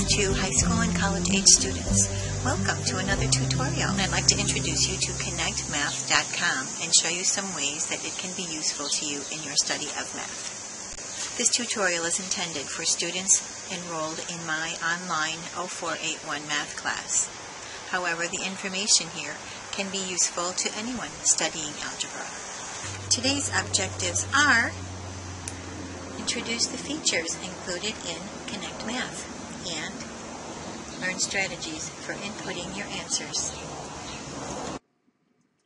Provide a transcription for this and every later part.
to high school and college age students. Welcome to another tutorial. I'd like to introduce you to Connectmath.com and show you some ways that it can be useful to you in your study of math. This tutorial is intended for students enrolled in my online 0481 math class. However, the information here can be useful to anyone studying algebra. Today's objectives are: introduce the features included in Connectmath and learn strategies for inputting your answers.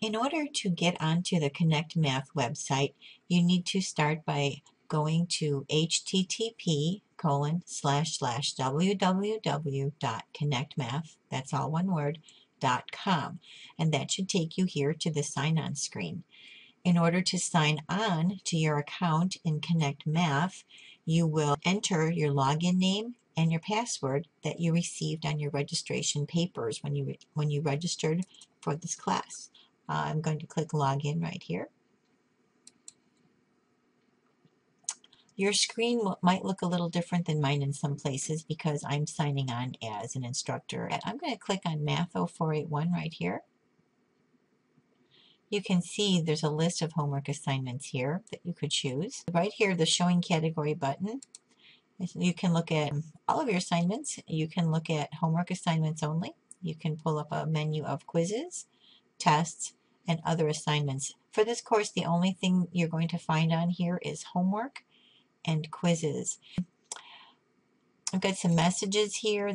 In order to get onto the Connectmath website, you need to start by going to http://www.connectmath, that's all one word, .com, and that should take you here to the sign-on screen. In order to sign on to your account in Connectmath, you will enter your login name and your password that you received on your registration papers when you registered for this class. I'm going to click login right here. Your screen might look a little different than mine in some places because I'm signing on as an instructor. I'm going to click on Math 0481 right here. You can see there's a list of homework assignments here that you could choose. Right here, the Showing Category button. You can look at all of your assignments. You can look at homework assignments only. You can pull up a menu of quizzes, tests, and other assignments. For this course, the only thing you're going to find on here is homework and quizzes. I've got some messages here.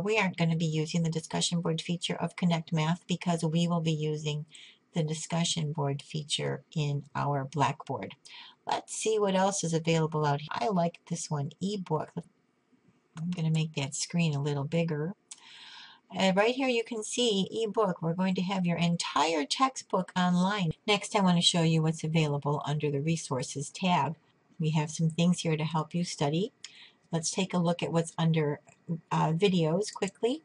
We aren't going to be using the discussion board feature of Connectmath because we will be using the discussion board feature in our Blackboard. Let's see what else is available out here. I like this one, ebook. I'm going to make that screen a little bigger. Right here you can see ebook. We're going to have your entire textbook online. Next, I want to show you what's available under the resources tab. We have some things here to help you study. Let's take a look at what's under videos quickly.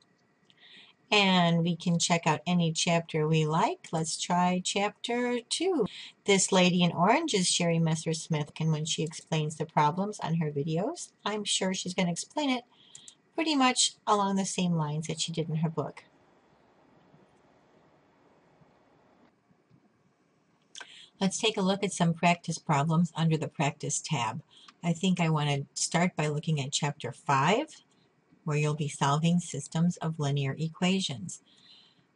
And we can check out any chapter we like. Let's try chapter 2. This lady in orange is Sherry Messer-Smith, and when she explains the problems on her videos, I'm sure she's going to explain it pretty much along the same lines that she did in her book. Let's take a look at some practice problems under the Practice tab. I think I want to start by looking at Chapter 5, where you'll be solving systems of linear equations.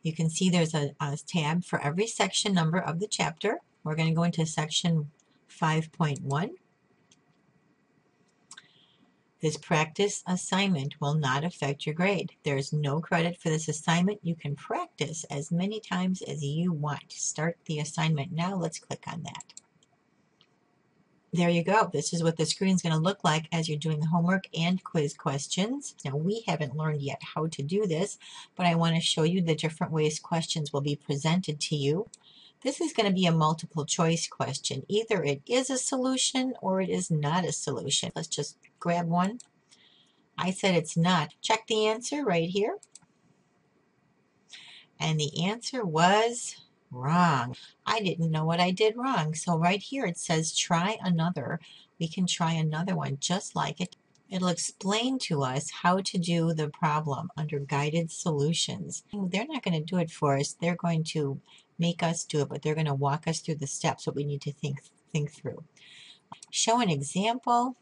You can see there's a tab for every section number of the chapter. We're going to go into section 5.1. This practice assignment will not affect your grade. There's no credit for this assignment. You can practice as many times as you want. Start the assignment now. Let's click on that. There you go. This is what the screen's going to look like as you're doing homework and quiz questions. Now, we haven't learned yet how to do this, but I want to show you the different ways questions will be presented to you. This is going to be a multiple choice question. Either it is a solution or it is not a solution. Let's just grab one. I said it's not. Check the answer right here. And the answer was wrong. I didn't know what I did wrong. So right here it says try another. We can try another one just like it. It'll explain to us how to do the problem under guided solutions. They're not going to do it for us. They're going to make us do it, but they're going to walk us through the steps that we need to think through. Show an example.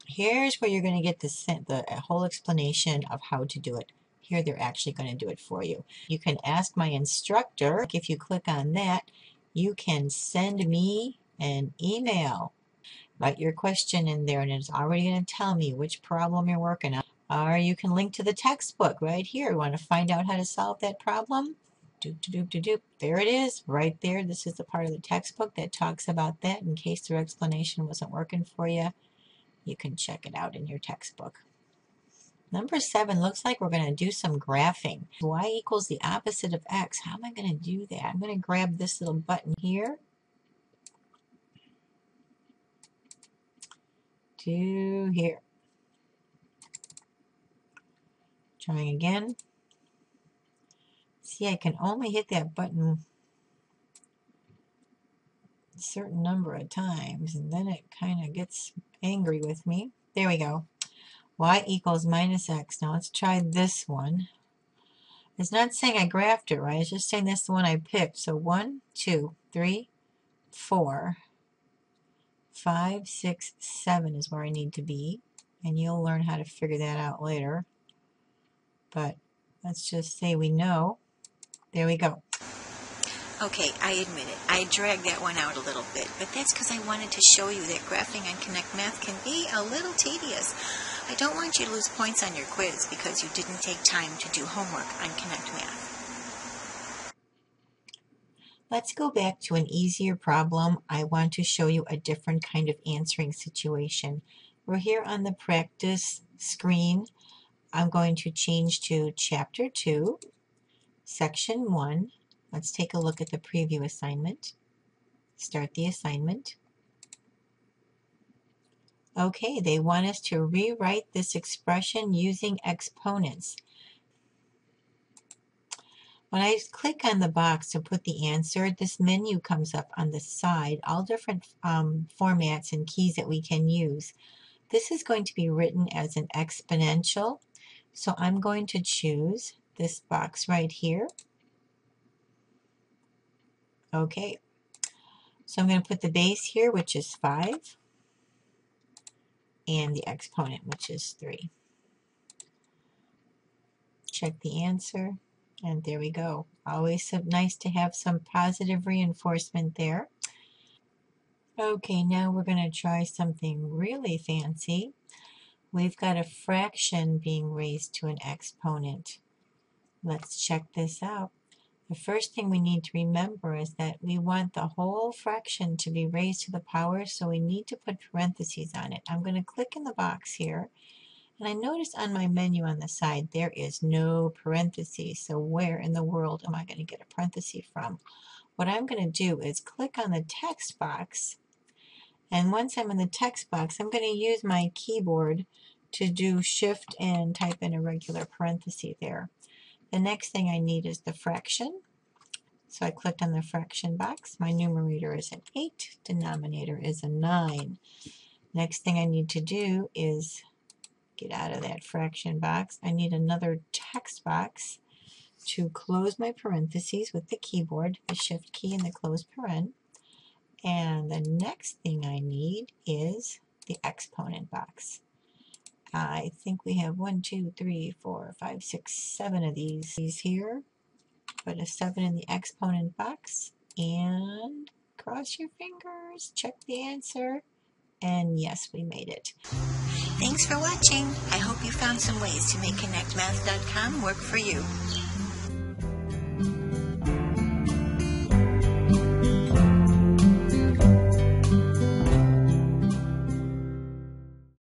Here's where you're going to get the whole explanation of how to do it. Here they're actually going to do it for you. You can ask my instructor. If you click on that, you can send me an email. Write your question in there and it's already going to tell me which problem you're working on. Or you can link to the textbook right here. You want to find out how to solve that problem? There it is, right there. This is the part of the textbook that talks about that. In case their explanation wasn't working for you, you can check it out in your textbook. Number 7 looks like we're going to do some graphing. Y equals the opposite of x. How am I going to do that? I'm going to grab this little button here. To here. Trying again. See, I can only hit that button a certain number of times, and then it kind of gets angry with me. There we go. y equals minus x. Now let's try this one. It's not saying I graphed it right, it's just saying that's the one I picked. So 1, 2, 3, 4, 5, 6, 7 is where I need to be. And you'll learn how to figure that out later. But let's just say we know. There we go. Okay, I admit it. I dragged that one out a little bit, but that's because I wanted to show you that graphing on Connectmath can be a little tedious. I don't want you to lose points on your quiz because you didn't take time to do homework on Connectmath. Let's go back to an easier problem. I want to show you a different kind of answering situation. We're here on the practice screen. I'm going to change to Chapter 2, Section 1. Let's take a look at the preview assignment. Start the assignment. Okay, they want us to rewrite this expression using exponents. When I click on the box to put the answer, this menu comes up on the side, all different formats and keys that we can use. This is going to be written as an exponential, so I'm going to choose this box right here. Okay, so I'm going to put the base here, which is 5, and the exponent, which is 3. Check the answer, and there we go. Always so nice to have some positive reinforcement there. Okay, now we're going to try something really fancy. We've got a fraction being raised to an exponent. Let's check this out. The first thing we need to remember is that we want the whole fraction to be raised to the power, so we need to put parentheses on it. I'm going to click in the box here, and I notice on my menu on the side there is no parentheses. So where in the world am I going to get a parenthesis from? What I'm going to do is click on the text box, and once I'm in the text box, I'm going to use my keyboard to do shift and type in a regular parenthesis there. The next thing I need is the fraction. So I clicked on the fraction box. My numerator is an 8, denominator is a 9. Next thing I need to do is get out of that fraction box. I need another text box to close my parentheses with the keyboard, the shift key and the close paren. And the next thing I need is the exponent box. I think we have 1, 2, 3, 4, 5, 6, 7 of these here. Put a 7 in the exponent box and cross your fingers, check the answer, and yes, we made it. Thanks for watching. I hope you found some ways to make Connectmath.com work for you.